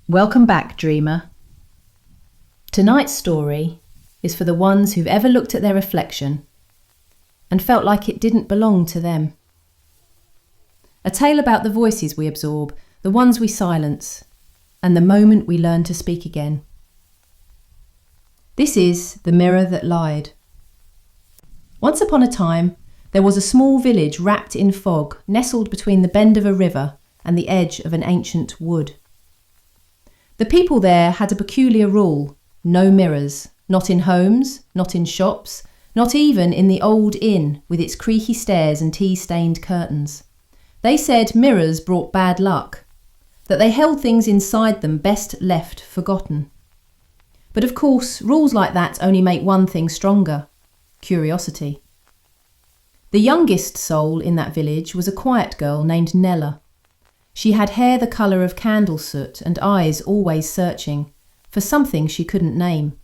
Welcome back, dreamer. Tonight's story is for the ones who've ever looked at their reflection and felt like it didn't belong to them. A tale about the voices we absorb, the ones we silence, and the moment we learn to speak again. This is The Mirror That Lied. Once upon a time, there was a small village wrapped in fog, nestled between the bend of a river and the edge of an ancient wood. The people there had a peculiar rule: no mirrors, not in homes, not in shops, not even in the old inn with its creaky stairs and tea-stained curtains. They said mirrors brought bad luck, that they held things inside them best left forgotten. But of course, rules like that only make one thing stronger: curiosity. The youngest soul in that village was a quiet girl named Nella. She had hair the colour of candle soot and eyes always searching for something she couldn't name.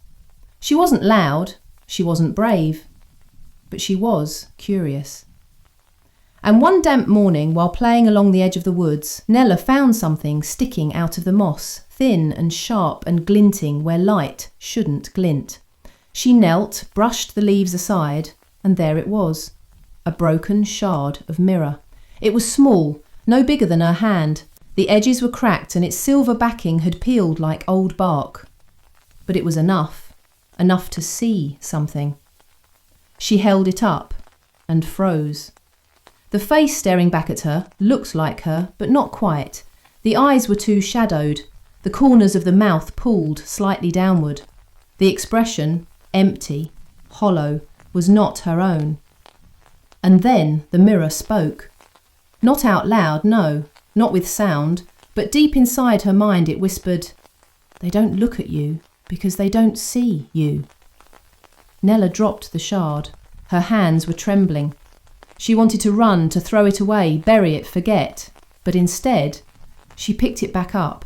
She wasn't loud, she wasn't brave, but she was curious. And one damp morning, while playing along the edge of the woods, Nella found something sticking out of the moss, thin and sharp and glinting where light shouldn't glint. She knelt, brushed the leaves aside, and there it was, a broken shard of mirror. It was small, no bigger than her hand. The edges were cracked and its silver backing had peeled like old bark. But it was enough to see something. She held it up and froze. The face staring back at her looked like her, but not quite. The eyes were too shadowed, the corners of the mouth pulled slightly downward. The expression, empty, hollow, was not her own. And then the mirror spoke. Not out loud, no, not with sound, but deep inside her mind it whispered, "They don't look at you because they don't see you." Nella dropped the shard. Her hands were trembling. She wanted to run, to throw it away, bury it, forget. But instead, she picked it back up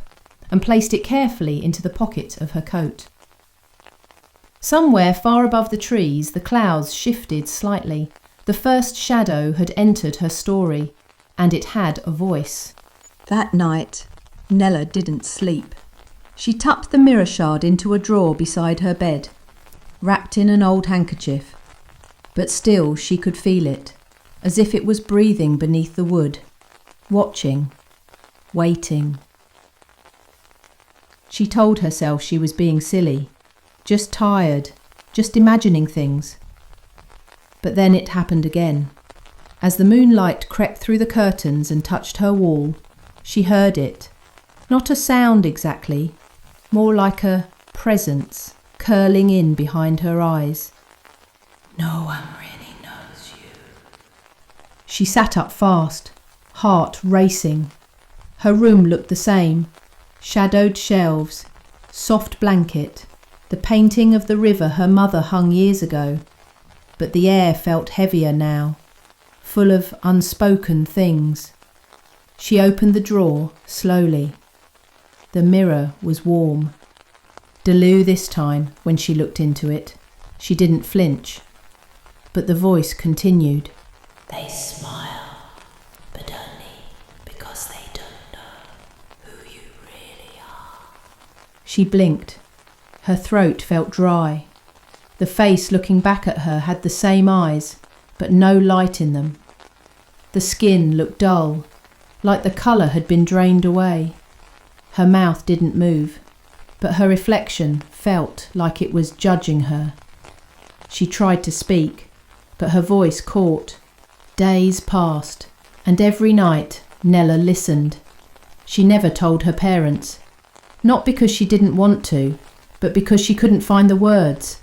and placed it carefully into the pocket of her coat. Somewhere far above the trees, the clouds shifted slightly. The first shadow had entered her story, and it had a voice. That night, Nella didn't sleep. She tucked the mirror shard into a drawer beside her bed, wrapped in an old handkerchief. But still she could feel it, as if it was breathing beneath the wood, watching, waiting. She told herself she was being silly, just tired, just imagining things. But then it happened again. As the moonlight crept through the curtains and touched her wall, she heard it. Not a sound exactly, more like a presence curling in behind her eyes. No one really knows you. She sat up fast, heart racing. Her room looked the same. Shadowed shelves, soft blanket, the painting of the river her mother hung years ago. But the air felt heavier now, full of unspoken things. She opened the drawer slowly. The mirror was warm. Deleu this time, when she looked into it. She didn't flinch. But the voice continued. They smile, but only because they don't know who you really are. She blinked. Her throat felt dry. The face looking back at her had the same eyes, but no light in them. The skin looked dull, like the colour had been drained away. Her mouth didn't move, but her reflection felt like it was judging her. She tried to speak, but her voice caught. Days passed, and every night Nella listened. She never told her parents, not because she didn't want to, but because she couldn't find the words.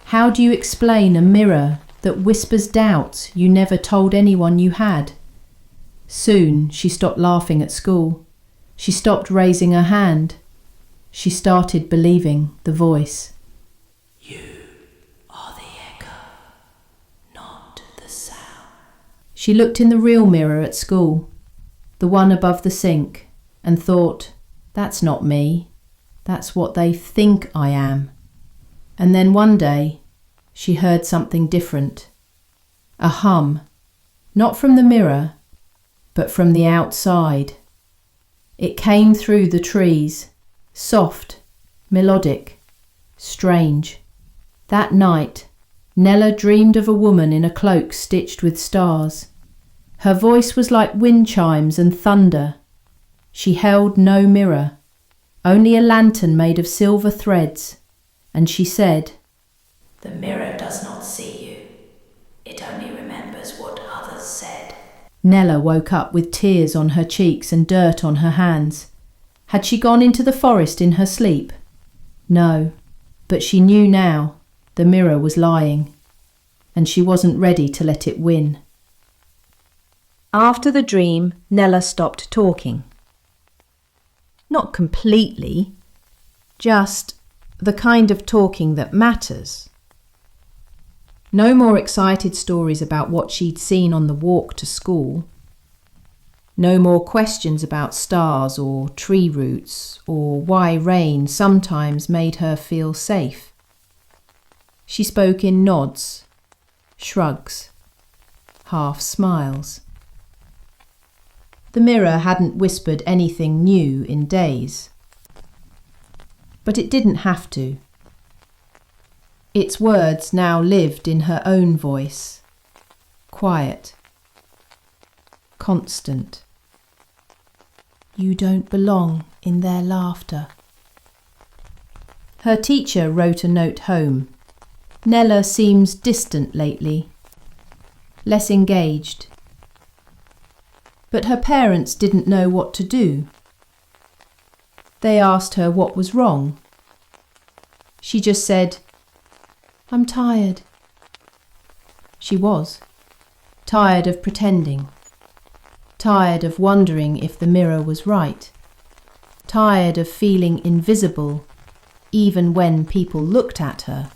How do you explain a mirror that whispers doubts you never told anyone you had? Soon she stopped laughing at school. She stopped raising her hand. She started believing the voice. You are the echo, not the sound. She looked in the real mirror at school, the one above the sink, and thought, that's not me. That's what they think I am. And then one day, she heard something different. A hum, not from the mirror, but from the outside. It came through the trees, Soft, melodic, strange. That night, Nella dreamed of a woman in a cloak stitched with stars. Her voice was like wind chimes and thunder. She held no mirror, only a lantern made of silver threads, and she said, "The mirror does not see you. It only remembers what others said." Nella woke up with tears on her cheeks and dirt on her hands. Had she gone into the forest in her sleep? No, but she knew now the mirror was lying, and she wasn't ready to let it win. After the dream, Nella stopped talking. Not completely, just the kind of talking that matters. No more excited stories about what she'd seen on the walk to school. No more questions about stars or tree roots or why rain sometimes made her feel safe. She spoke in nods, shrugs, half smiles. The mirror hadn't whispered anything new in days. But it didn't have to. Its words now lived in her own voice, quiet, constant. You don't belong in their laughter. Her teacher wrote a note home. Nella seems distant lately, less engaged. But her parents didn't know what to do. They asked her what was wrong. She just said, "I'm tired." She was. Tired of pretending. Tired of wondering if the mirror was right. Tired of feeling invisible, even when people looked at her.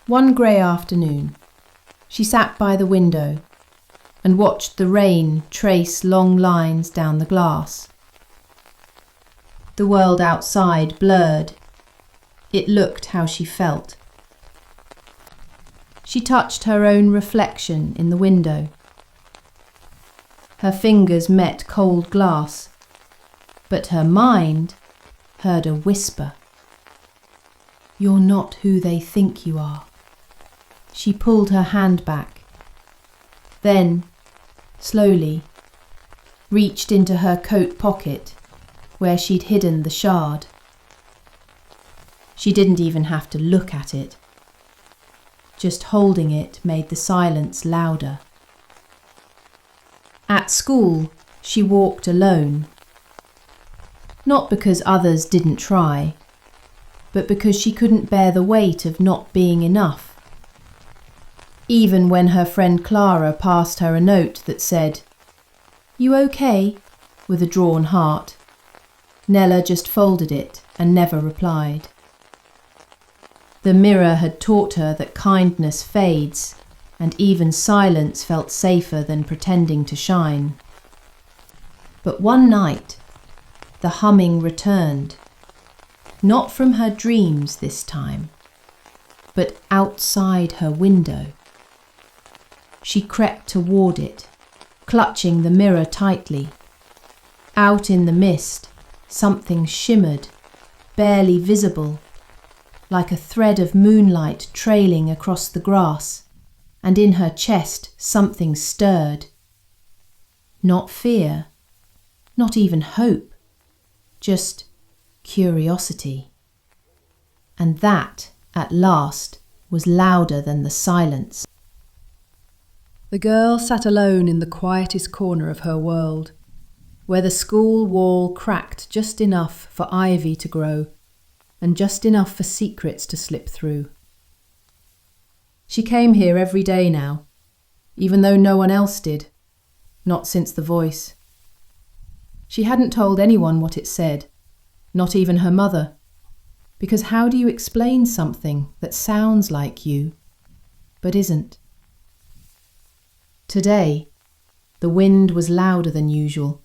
One grey afternoon, she sat by the window and watched the rain trace long lines down the glass. The world outside blurred. It looked how she felt. She touched her own reflection in the window. Her fingers met cold glass, but her mind heard a whisper. You're not who they think you are. She pulled her hand back. Then, slowly, reached into her coat pocket where she'd hidden the shard. She didn't even have to look at it. Just holding it made the silence louder. At school, she walked alone. Not because others didn't try, but because she couldn't bear the weight of not being enough. Even when her friend Clara passed her a note that said, "You okay?" with a drawn heart, Nella just folded it and never replied. The mirror had taught her that kindness fades, and even silence felt safer than pretending to shine. But one night, the humming returned, not from her dreams this time, but outside her window. She crept toward it, clutching the mirror tightly. Out in the mist, something shimmered, barely visible, like a thread of moonlight trailing across the grass, and in her chest something stirred. Not fear, not even hope, just curiosity. And that, at last, was louder than the silence. The girl sat alone in the quietest corner of her world, where the school wall cracked just enough for ivy to grow and just enough for secrets to slip through. She came here every day now, even though no one else did, not since the voice. She hadn't told anyone what it said, not even her mother, because how do you explain something that sounds like you, but isn't? Today, the wind was louder than usual.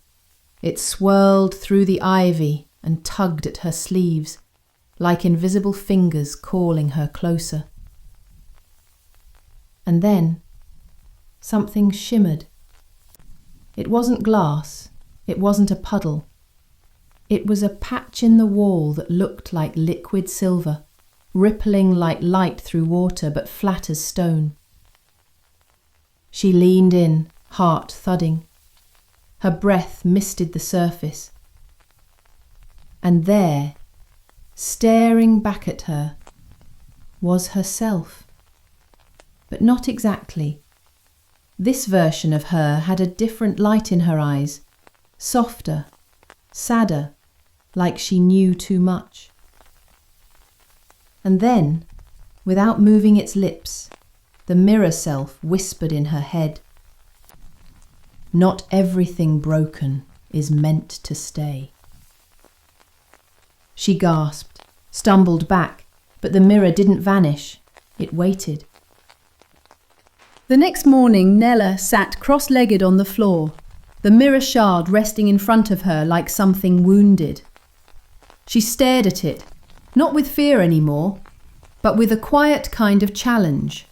It swirled through the ivy and tugged at her sleeves, like invisible fingers calling her closer. And then, something shimmered. It wasn't glass, it wasn't a puddle. It was a patch in the wall that looked like liquid silver, rippling like light through water but flat as stone. She leaned in, heart thudding. Her breath misted the surface. And there, staring back at her, was herself. But not exactly. This version of her had a different light in her eyes, softer, sadder, like she knew too much. And then, without moving its lips, the mirror self whispered in her head, "Not everything broken is meant to stay." She gasped, stumbled back, but the mirror didn't vanish. It waited. The next morning, Nella sat cross-legged on the floor, the mirror shard resting in front of her like something wounded. She stared at it, not with fear anymore, but with a quiet kind of challenge.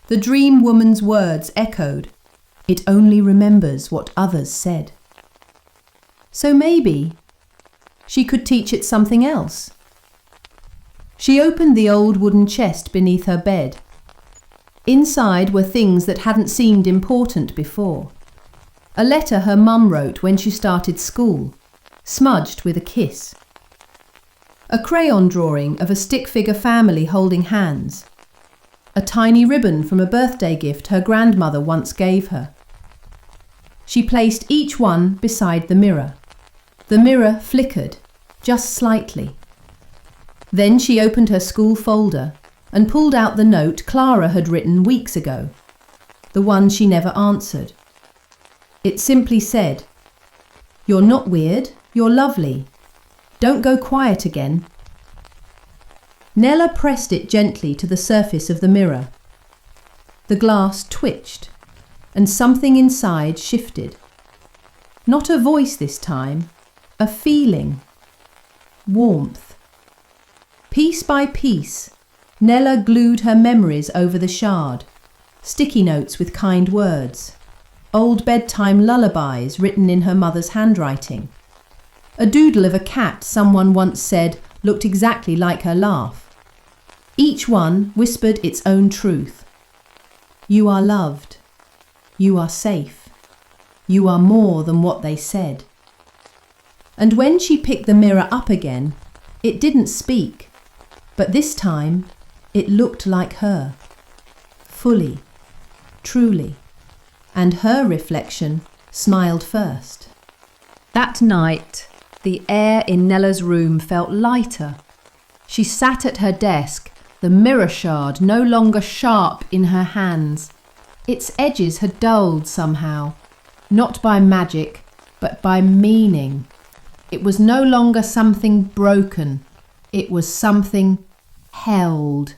The dream woman's words echoed. It only remembers what others said. So maybe she could teach it something else. She opened the old wooden chest beneath her bed. Inside were things that hadn't seemed important before. A letter her mum wrote when she started school, smudged with a kiss. A crayon drawing of a stick figure family holding hands. A tiny ribbon from a birthday gift her grandmother once gave her. She placed each one beside the mirror. The mirror flickered, just slightly. Then she opened her school folder and pulled out the note Clara had written weeks ago, the one she never answered. It simply said, "You're not weird, you're lovely. Don't go quiet again." Nella pressed it gently to the surface of the mirror. The glass twitched, and something inside shifted. Not a voice this time, a feeling. Warmth. Piece by piece, Nella glued her memories over the shard, sticky notes with kind words, old bedtime lullabies written in her mother's handwriting, a doodle of a cat someone once said looked exactly like her laugh. Each one whispered its own truth. You are loved. You are safe. You are more than what they said. And when she picked the mirror up again, it didn't speak, but this time it looked like her, fully, truly, and her reflection smiled first. That night, the air in Nella's room felt lighter. She sat at her desk, the mirror shard no longer sharp in her hands. Its edges had dulled somehow, not by magic, but by meaning. It was no longer something broken, it was something held.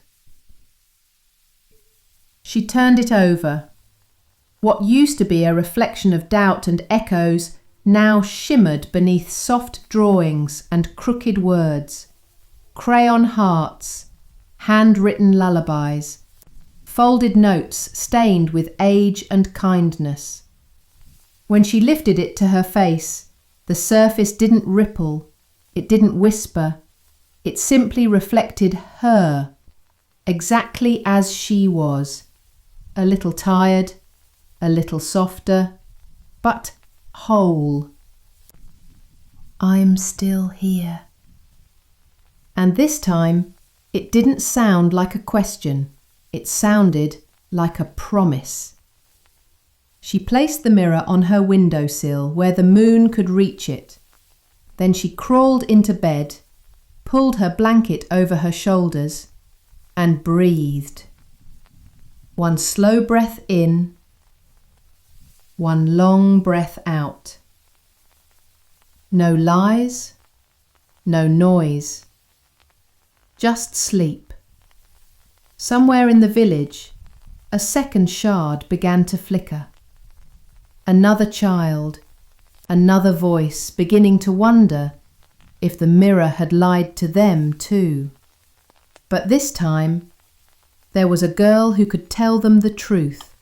She turned it over. What used to be a reflection of doubt and echoes now shimmered beneath soft drawings and crooked words, crayon hearts, handwritten lullabies, folded notes stained with age and kindness. When she lifted it to her face, the surface didn't ripple, it didn't whisper, it simply reflected her, exactly as she was, a little tired, a little softer, but whole. I'm still here. And this time, it didn't sound like a question. It sounded like a promise. She placed the mirror on her windowsill where the moon could reach it. Then she crawled into bed, pulled her blanket over her shoulders, and breathed. One slow breath in, one long breath out. No lies, no noise, just sleep. Somewhere in the village, a second shard began to flicker. Another child, another voice beginning to wonder if the mirror had lied to them too. But this time, there was a girl who could tell them the truth.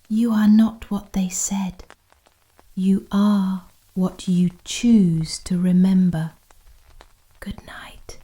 You are not what they said. You are. what you choose to remember. Good night.